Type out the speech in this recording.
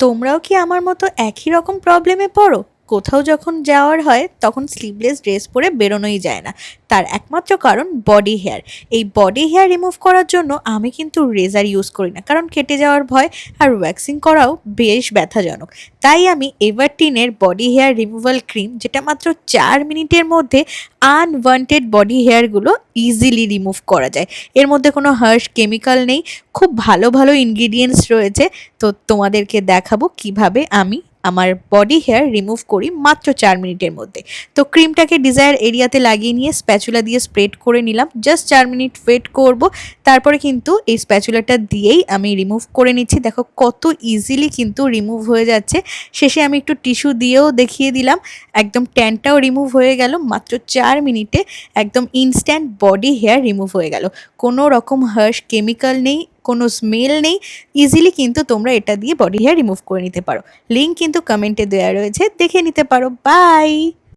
তোমরাও কি আমার মতো একই রকম প্রবলেমে পড়ো? কোথাও যখন যাওয়ার হয় তখন স্লিভলেস ড্রেস পরে বেরোনোই যায় না। তার একমাত্র কারণ বডি হেয়ার। এই বডি হেয়ার রিমুভ করার জন্য আমি কিন্তু রেজার ইউজ করি না, কারণ কেটে যাওয়ার ভয়, আর ওয়্যাক্সিং করাও বেশ ব্যথাজনক। তাই আমি এভারটিনের বডি হেয়ার রিমুভাল ক্রিম, যেটা মাত্র 4 মিনিটের মধ্যে আনওয়ান্টেড বডি হেয়ারগুলো ইজিলি রিমুভ করা যায়। এর মধ্যে কোনো হার্শ কেমিক্যাল নেই, খুব ভালো ভালো ইনগ্রিডিয়েন্টস রয়েছে। তো তোমাদেরকে দেখাবো কিভাবে আমি আমার বডি হেয়ার রিমুভ করি মাত্র 4 মিনিটের মধ্যে। তো ক্রিমটাকে ডিজায়ার এরিয়াতে লাগিয়ে নিয়ে স্প্যাচুলা দিয়ে স্প্রেড করে নিলাম। জাস্ট 4 মিনিট ওয়েট করব, তারপরে কিন্তু এই স্প্যাচুলাটা দিয়েই আমি রিমুভ করে নিচ্ছি। দেখো কত ইজিলি কিন্তু রিমুভ হয়ে যাচ্ছে। শেষে আমি একটু টিস্যু দিয়েও দেখিয়ে দিলাম, একদম ট্যানটাও রিমুভ হয়ে গেল মাত্র 4 মিনিটে। একদম ইনস্ট্যান্ট বডি হেয়ার রিমুভ হয়ে গেল। কোনো রকম হার্শ কেমিক্যাল নেই, কোনো স্মেল নেই। ইজিলি কিন্তু তোমরা এটা দিয়ে বডি হেয়ার রিমুভ করে নিতে পারো। লিঙ্ক কিন্তু কমেন্টে দেওয়া রয়েছে, দেখে নিতে পারো। বাই।